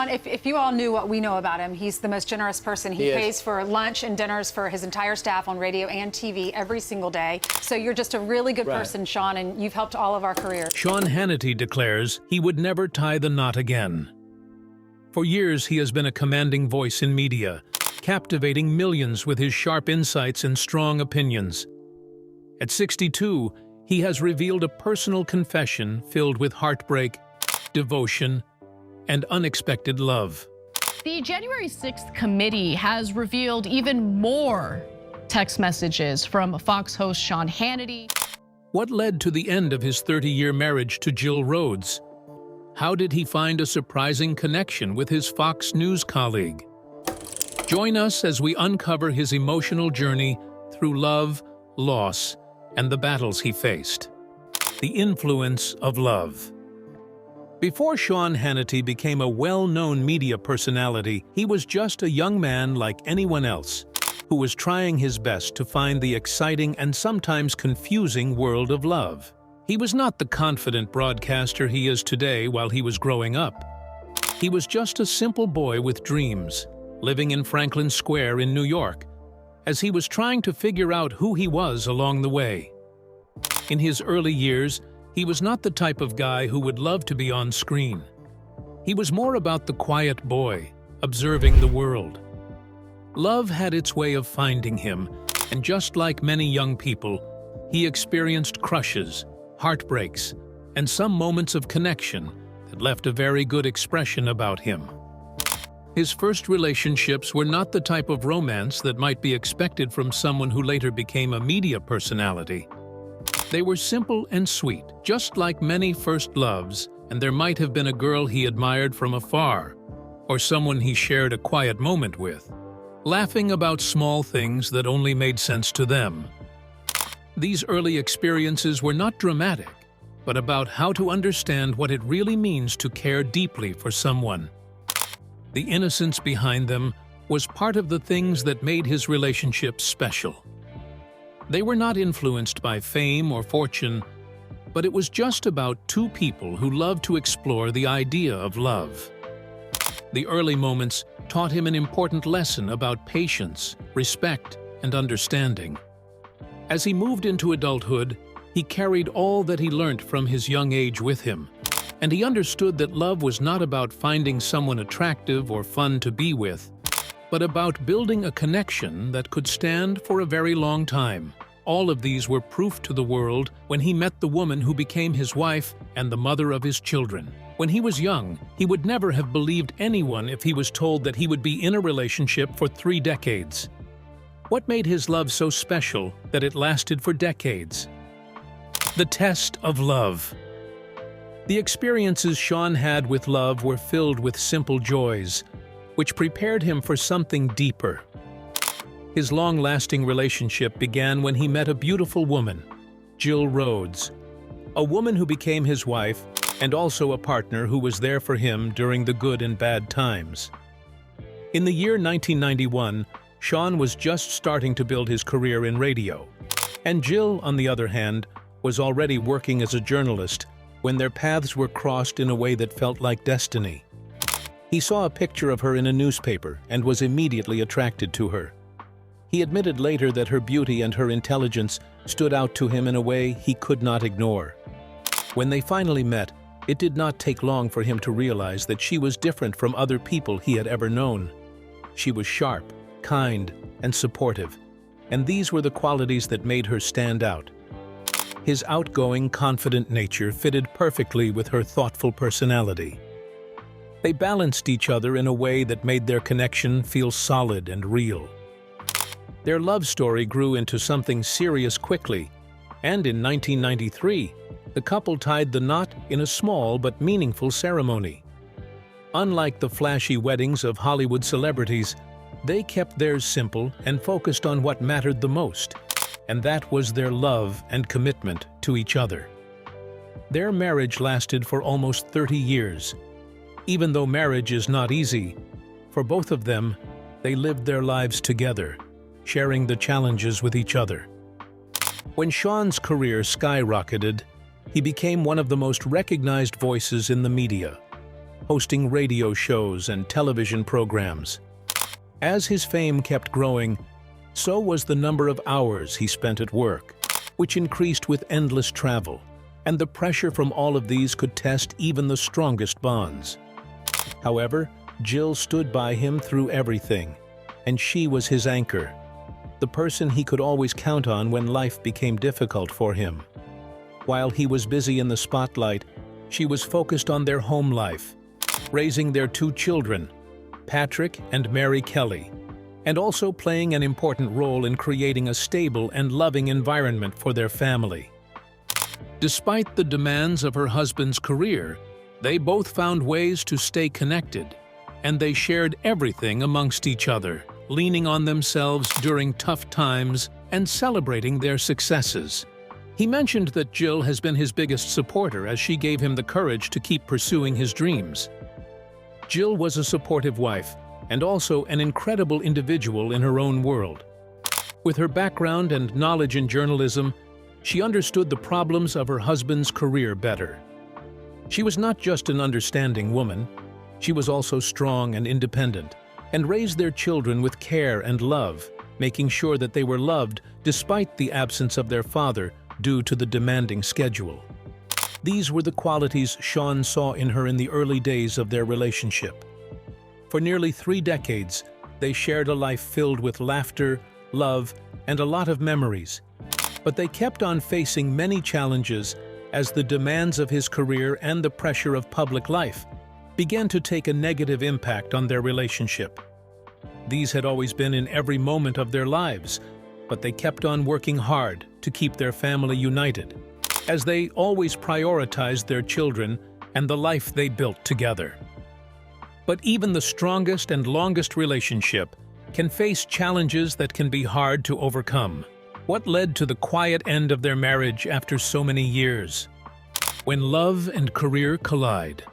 Sean, if you all knew what we know about him, he's the most generous person. He pays for lunch and dinners for his entire staff on radio and TV every single day. So you're just a really good person, Sean, and you've helped all of our careers. Sean Hannity declares he would never tie the knot again. For years, he has been a commanding voice in media, captivating millions with his sharp insights and strong opinions. At 62, he has revealed a personal confession filled with heartbreak, devotion, and unexpected love. The January 6th committee has revealed even more text messages from Fox host Sean Hannity. What led to the end of his 30-year marriage to Jill Rhodes? How did he find a surprising connection with his Fox News colleague? Join us as we uncover his emotional journey through love, loss, and the battles he faced. The influence of love. Before Sean Hannity became a well-known media personality, he was just a young man like anyone else, who was trying his best to find the exciting and sometimes confusing world of love. He was not the confident broadcaster he is today while he was growing up. He was just a simple boy with dreams, living in Franklin Square in New York, as he was trying to figure out who he was along the way. In his early years, he was not the type of guy who would love to be on screen. He was more about the quiet boy, observing the world. Love had its way of finding him, and just like many young people, he experienced crushes, heartbreaks, and some moments of connection that left a very good expression about him. His first relationships were not the type of romance that might be expected from someone who later became a media personality. They were simple and sweet, just like many first loves, and there might have been a girl he admired from afar, or someone he shared a quiet moment with, laughing about small things that only made sense to them. These early experiences were not dramatic, but about how to understand what it really means to care deeply for someone. The innocence behind them was part of the things that made his relationships special. They were not influenced by fame or fortune, but it was just about two people who loved to explore the idea of love. The early moments taught him an important lesson about patience, respect, and understanding. As he moved into adulthood, he carried all that he learned from his young age with him, and he understood that love was not about finding someone attractive or fun to be with, but about building a connection that could stand for a very long time. All of these were proof to the world when he met the woman who became his wife and the mother of his children. When he was young, he would never have believed anyone if he was told that he would be in a relationship for 3 decades. What made his love so special that it lasted for decades? The test of love. The experiences Sean had with love were filled with simple joys, which prepared him for something deeper. His long-lasting relationship began when he met a beautiful woman, Jill Rhodes, a woman who became his wife and also a partner who was there for him during the good and bad times. In the year 1991, Sean was just starting to build his career in radio, and Jill, on the other hand, was already working as a journalist when their paths were crossed in a way that felt like destiny. He saw a picture of her in a newspaper and was immediately attracted to her. He admitted later that her beauty and her intelligence stood out to him in a way he could not ignore. When they finally met, it did not take long for him to realize that she was different from other people he had ever known. She was sharp, kind, and supportive, and these were the qualities that made her stand out. His outgoing, confident nature fitted perfectly with her thoughtful personality. They balanced each other in a way that made their connection feel solid and real. Their love story grew into something serious quickly, and in 1993, the couple tied the knot in a small but meaningful ceremony. Unlike the flashy weddings of Hollywood celebrities, they kept theirs simple and focused on what mattered the most, and that was their love and commitment to each other. Their marriage lasted for almost 30 years. Even though marriage is not easy, for both of them, they lived their lives together, sharing the challenges with each other. When Sean's career skyrocketed, he became one of the most recognized voices in the media. hosting radio shows and television programs. As his fame kept growing, so was the number of hours he spent at work, which increased with endless travel, and the pressure from all of these could test even the strongest bonds. However, Jill stood by him through everything, and she was his anchor, the person he could always count on when life became difficult for him. While he was busy in the spotlight, she was focused on their home life, raising their 2 children, Patrick and Mary Kelly, and also playing an important role in creating a stable and loving environment for their family. Despite the demands of her husband's career, they both found ways to stay connected, and they shared everything amongst each other, leaning on themselves during tough times and celebrating their successes. He mentioned that Jill has been his biggest supporter as she gave him the courage to keep pursuing his dreams. Jill was a supportive wife and also an incredible individual in her own world. With her background and knowledge in journalism, she understood the problems of her husband's career better. She was not just an understanding woman, she was also strong and independent, and raised their children with care and love, making sure that they were loved despite the absence of their father due to the demanding schedule. These were the qualities Sean saw in her in the early days of their relationship. For nearly 3 decades, they shared a life filled with laughter, love, and a lot of memories. But they kept on facing many challenges as the demands of his career and the pressure of public life began to take a negative impact on their relationship. These had always been in every moment of their lives, but they kept on working hard to keep their family united, as they always prioritized their children and the life they built together. But even the strongest and longest relationship can face challenges that can be hard to overcome. What led to the quiet end of their marriage after so many years? When love and career collide.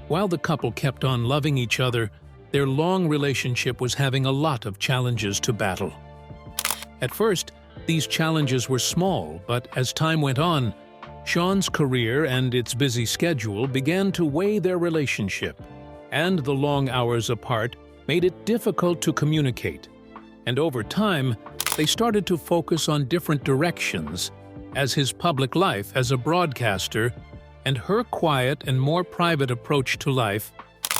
While the couple kept on loving each other, their long relationship was having a lot of challenges to battle. At first, these challenges were small, but as time went on, Sean's career and its busy schedule began to weigh their relationship, and the long hours apart made it difficult to communicate. And over time, they started to focus on different directions, as his public life as a broadcaster and her quiet and more private approach to life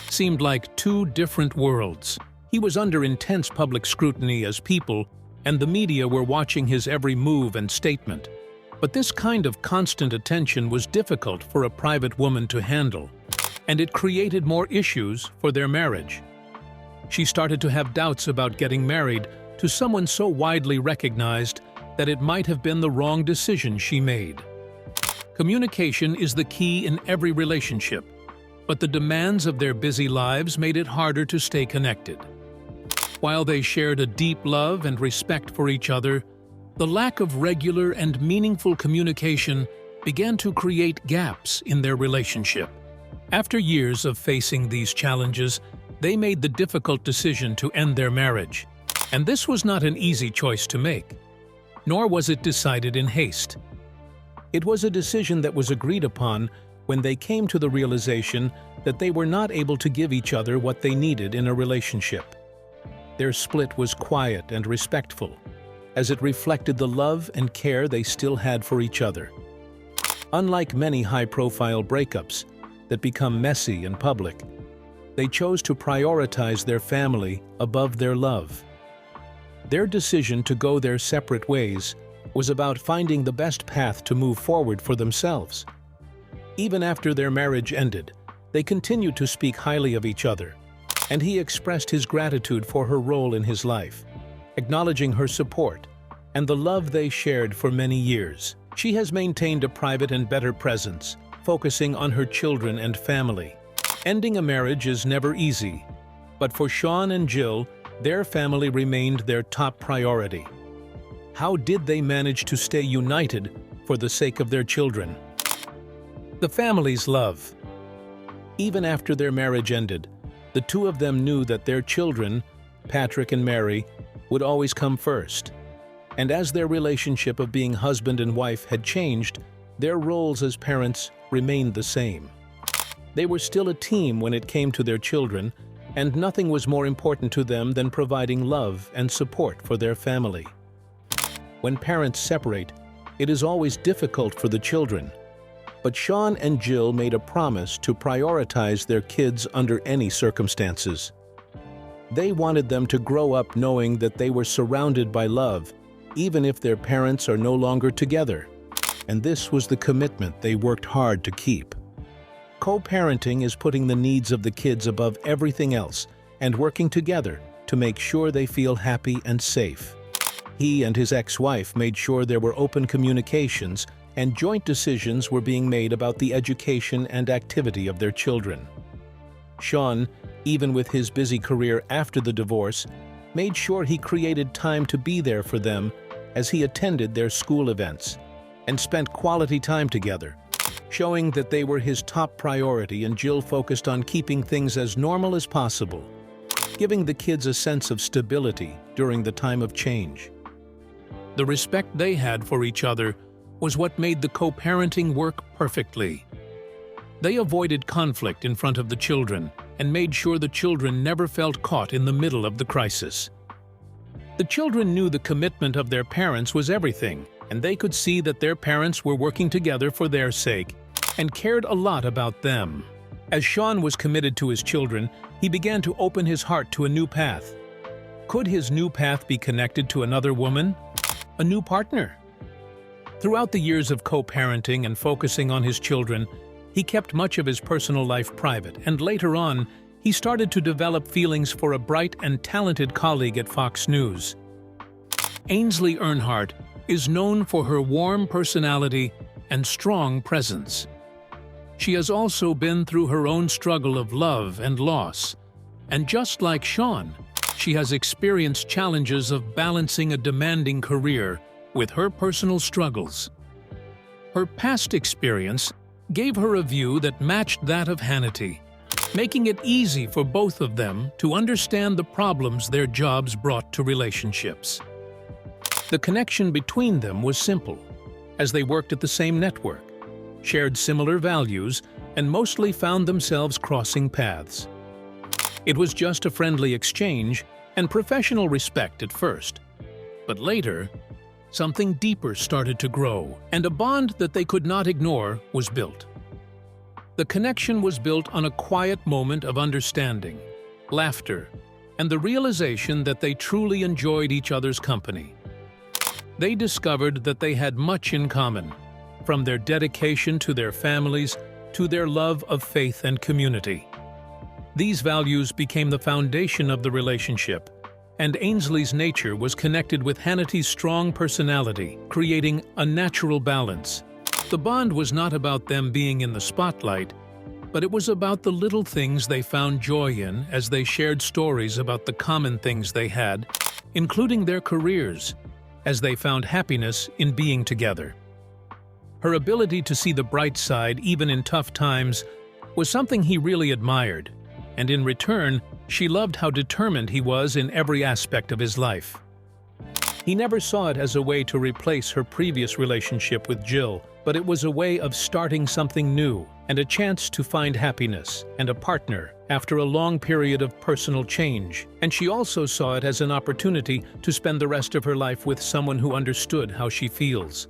seemed like 2 different worlds. He was under intense public scrutiny as people, and the media were watching his every move and statement. But this kind of constant attention was difficult for a private woman to handle, and it created more issues for their marriage. She started to have doubts about getting married to someone so widely recognized that it might have been the wrong decision she made. Communication is the key in every relationship, but the demands of their busy lives made it harder to stay connected. While they shared a deep love and respect for each other, the lack of regular and meaningful communication began to create gaps in their relationship. After years of facing these challenges, they made the difficult decision to end their marriage. And this was not an easy choice to make, nor was it decided in haste. It was a decision that was agreed upon when they came to the realization that they were not able to give each other what they needed in a relationship. Their split was quiet and respectful, as it reflected the love and care they still had for each other. Unlike many high-profile breakups that become messy and public, they chose to prioritize their family above their love. Their decision to go their separate ways was about finding the best path to move forward for themselves. Even after their marriage ended, they continued to speak highly of each other, and he expressed his gratitude for her role in his life, acknowledging her support and the love they shared for many years. She has maintained a private and better presence, focusing on her children and family. Ending a marriage is never easy, but for Sean and Jill, their family remained their top priority. How did they manage to stay united for the sake of their children? The family's love. Even after their marriage ended, the 2 of them knew that their children, Patrick and Mary, would always come first. And as their relationship of being husband and wife had changed, their roles as parents remained the same. They were still a team when it came to their children, and nothing was more important to them than providing love and support for their family. When parents separate, it is always difficult for the children. But Sean and Jill made a promise to prioritize their kids under any circumstances. They wanted them to grow up knowing that they were surrounded by love, even if their parents are no longer together. And this was the commitment they worked hard to keep. Co-parenting is putting the needs of the kids above everything else and working together to make sure they feel happy and safe. He and his ex-wife made sure there were open communications and joint decisions were being made about the education and activity of their children. Sean, even with his busy career after the divorce, made sure he created time to be there for them as he attended their school events and spent quality time together, showing that they were his top priority, and Jill focused on keeping things as normal as possible, giving the kids a sense of stability during the time of change. The respect they had for each other was what made the co-parenting work perfectly. They avoided conflict in front of the children and made sure the children never felt caught in the middle of the crisis. The children knew the commitment of their parents was everything, and they could see that their parents were working together for their sake and cared a lot about them. As Sean was committed to his children, he began to open his heart to a new path. Could his new path be connected to another woman? A new partner? Throughout the years of co-parenting and focusing on his children, he kept much of his personal life private, and later on, he started to develop feelings for a bright and talented colleague at Fox News. Ainsley Earnhardt is known for her warm personality and strong presence. She has also been through her own struggle of love and loss, and just like Sean, she has experienced challenges of balancing a demanding career with her personal struggles. Her past experience gave her a view that matched that of Hannity, making it easy for both of them to understand the problems their jobs brought to relationships. The connection between them was simple, as they worked at the same network, shared similar values, and mostly found themselves crossing paths. It was just a friendly exchange and professional respect at first, but later, something deeper started to grow, and a bond that they could not ignore was built. The connection was built on a quiet moment of understanding, laughter, and the realization that they truly enjoyed each other's company. They discovered that they had much in common, from their dedication to their families to their love of faith and community. These values became the foundation of the relationship, and Ainsley's nature was connected with Hannity's strong personality, creating a natural balance. The bond was not about them being in the spotlight, but it was about the little things they found joy in as they shared stories about the common things they had, including their careers, as they found happiness in being together. Her ability to see the bright side even in tough times was something he really admired, and in return, she loved how determined he was in every aspect of his life. He never saw it as a way to replace her previous relationship with Jill, but it was a way of starting something new and a chance to find happiness and a partner after a long period of personal change. And she also saw it as an opportunity to spend the rest of her life with someone who understood how she feels.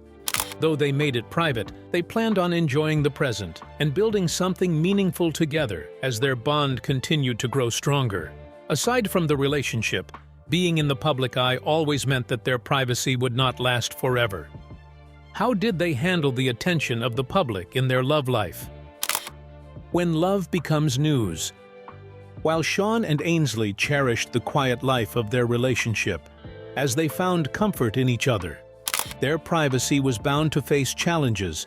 Though they made it private, they planned on enjoying the present and building something meaningful together as their bond continued to grow stronger. Aside from the relationship, being in the public eye always meant that their privacy would not last forever. How did they handle the attention of the public in their love life? When love becomes news. While Sean and Ainsley cherished the quiet life of their relationship, as they found comfort in each other, their privacy was bound to face challenges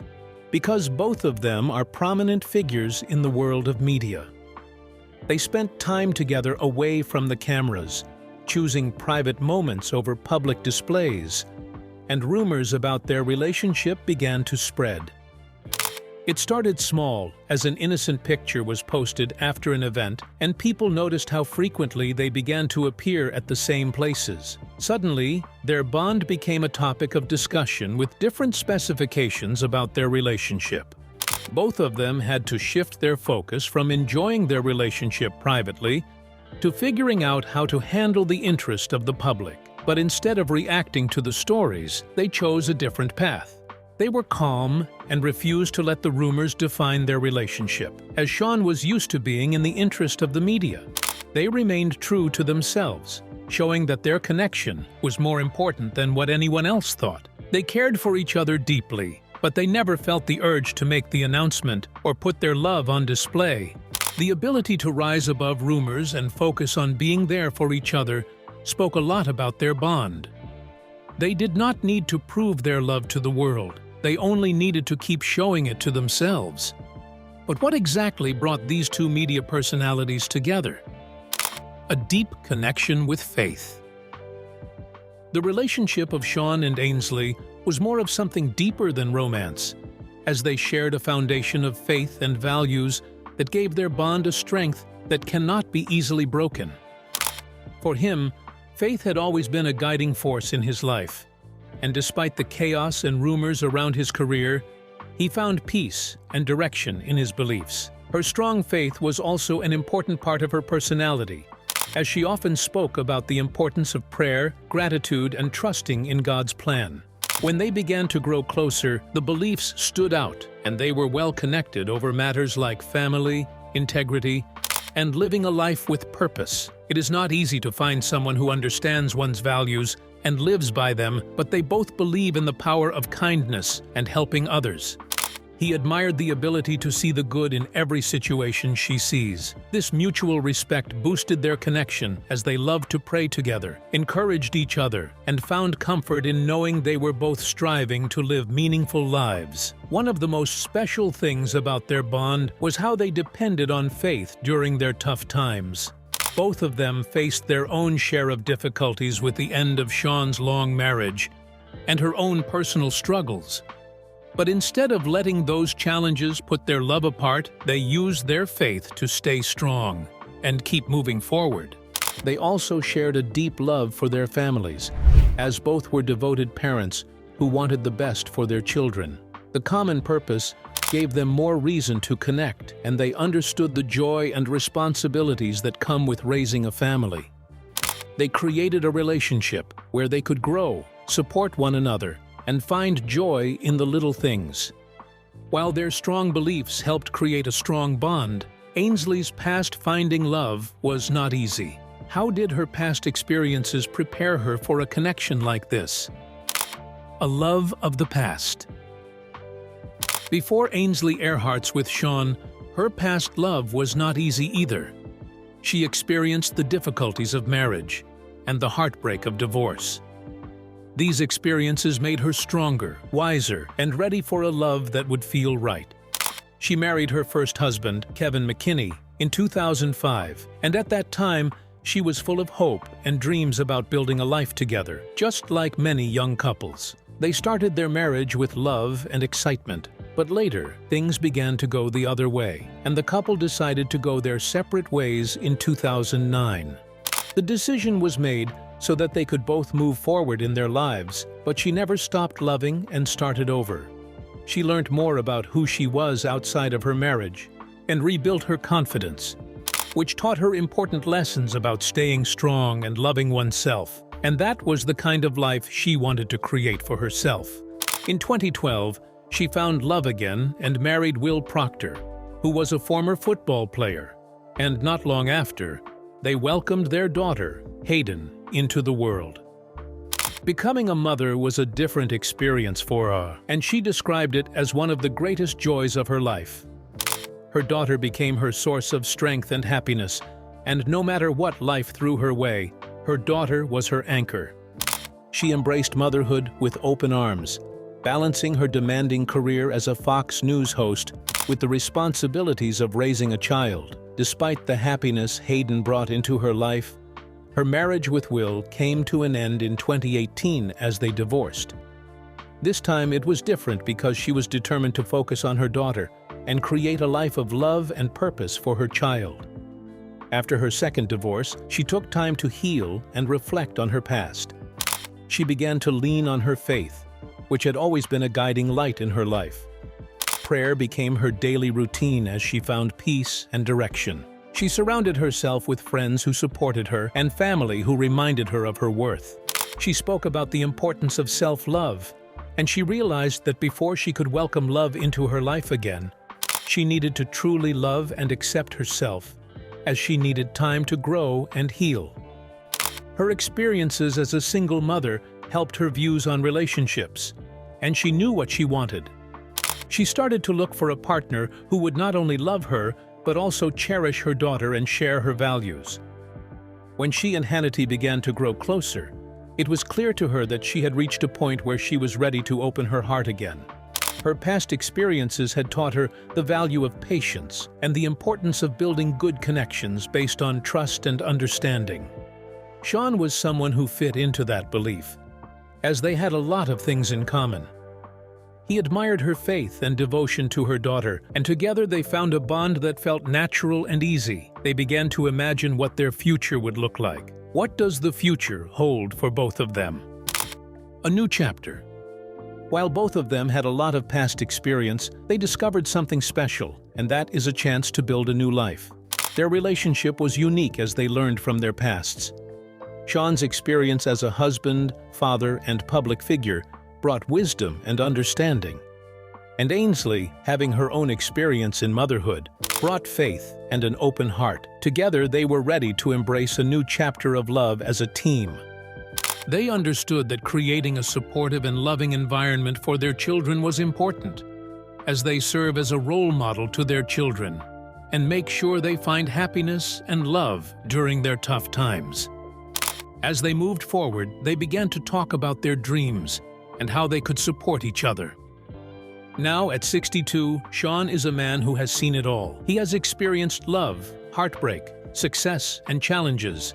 because both of them are prominent figures in the world of media. They spent time together away from the cameras, choosing private moments over public displays, and rumors about their relationship began to spread. It started small, as an innocent picture was posted after an event, and people noticed how frequently they began to appear at the same places. Suddenly, their bond became a topic of discussion with different specifications about their relationship. Both of them had to shift their focus from enjoying their relationship privately to figuring out how to handle the interest of the public. But instead of reacting to the stories, they chose a different path. They were calm and refused to let the rumors define their relationship, as Sean was used to being in the interest of the media. They remained true to themselves, showing that their connection was more important than what anyone else thought. They cared for each other deeply, but they never felt the urge to make the announcement or put their love on display. The ability to rise above rumors and focus on being there for each other spoke a lot about their bond. They did not need to prove their love to the world. They only needed to keep showing it to themselves. But what exactly brought these two media personalities together? A deep connection with faith. The relationship of Sean and Ainsley was more of something deeper than romance, as they shared a foundation of faith and values that gave their bond a strength that cannot be easily broken. For him, faith had always been a guiding force in his life, and despite the chaos and rumors around his career, he found peace and direction in his beliefs. Her strong faith was also an important part of her personality, as she often spoke about the importance of prayer, gratitude, and trusting in God's plan. When they began to grow closer, the beliefs stood out, and they were well connected over matters like family, integrity, and living a life with purpose. It is not easy to find someone who understands one's values and lives by them, but they both believe in the power of kindness and helping others. He admired the ability to see the good in every situation she sees. This mutual respect boosted their connection as they loved to pray together, encouraged each other, and found comfort in knowing they were both striving to live meaningful lives. One of the most special things about their bond was how they depended on faith during their tough times. Both of them faced their own share of difficulties with the end of Sean's long marriage and her own personal struggles. But instead of letting those challenges put their love apart, they used their faith to stay strong and keep moving forward. They also shared a deep love for their families, as both were devoted parents who wanted the best for their children. The common purpose gave them more reason to connect, and they understood the joy and responsibilities that come with raising a family. They created a relationship where they could grow, support one another, and find joy in the little things. While their strong beliefs helped create a strong bond, Ainsley's past finding love was not easy. How did her past experiences prepare her for a connection like this? A love of the past. Before Ainsley Earhart's with Sean, her past love was not easy either. She experienced the difficulties of marriage and the heartbreak of divorce. These experiences made her stronger, wiser, and ready for a love that would feel right. She married her first husband, Kevin McKinney, in 2005, and at that time, she was full of hope and dreams about building a life together, just like many young couples. They started their marriage with love and excitement, but later, things began to go the other way, and the couple decided to go their separate ways in 2009. The decision was made so that they could both move forward in their lives, but she never stopped loving and started over. She learned more about who she was outside of her marriage and rebuilt her confidence, which taught her important lessons about staying strong and loving oneself. And that was the kind of life she wanted to create for herself. In 2012, she found love again and married Will Proctor, who was a former football player. And not long after, they welcomed their daughter, Hayden, into the world. Becoming a mother was a different experience for her, and she described it as one of the greatest joys of her life. Her daughter became her source of strength and happiness, and no matter what life threw her way, her daughter was her anchor. She embraced motherhood with open arms, balancing her demanding career as a Fox News host with the responsibilities of raising a child. Despite the happiness Hayden brought into her life, her marriage with Will came to an end in 2018 as they divorced. This time it was different because she was determined to focus on her daughter and create a life of love and purpose for her child. After her second divorce, she took time to heal and reflect on her past. She began to lean on her faith, which had always been a guiding light in her life. prayer became her daily routine as she found peace and direction. She surrounded herself with friends who supported her and family who reminded her of her worth. She spoke about the importance of self-love, and she realized that before she could welcome love into her life again, she needed to truly love and accept herself, as she needed time to grow and heal. Her experiences as a single mother helped her views on relationships, and she knew what she wanted. She started to look for a partner who would not only love her, but also cherish her daughter and share her values. When she and Hannity began to grow closer, it was clear to her that she had reached a point where she was ready to open her heart again. Her past experiences had taught her the value of patience and the importance of building good connections based on trust and understanding. Sean was someone who fit into that belief, as they had a lot of things in common. He admired her faith and devotion to her daughter, and together they found a bond that felt natural and easy. They began to imagine what their future would look like. What does the future hold for both of them? A new chapter. While both of them had a lot of past experience, they discovered something special, and that is a chance to build a new life. Their relationship was unique as they learned from their pasts. Sean's experience as a husband, father, and public figure brought wisdom and understanding. And Ainsley, having her own experience in motherhood, brought faith and an open heart. Together, they were ready to embrace a new chapter of love as a team. They understood that creating a supportive and loving environment for their children was important, as they serve as a role model to their children and make sure they find happiness and love during their tough times. As they moved forward, they began to talk about their dreams and how they could support each other. Now, at 62, Sean is a man who has seen it all. He has experienced love, heartbreak, success, and challenges.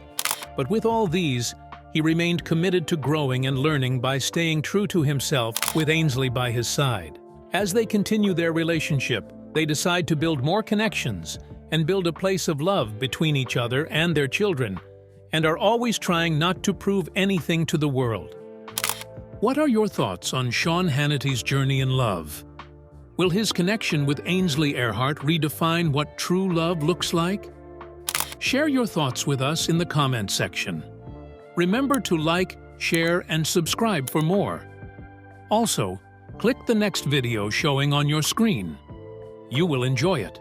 But with all these, he remained committed to growing and learning by staying true to himself with Ainsley by his side. As they continue their relationship, they decide to build more connections and build a place of love between each other and their children, and are always trying not to prove anything to the world. What are your thoughts on Sean Hannity's journey in love? Will his connection with Ainsley Earhart redefine what true love looks like? Share your thoughts with us in the comment section. Remember to like, share, and subscribe for more. Also, click the next video showing on your screen. You will enjoy it.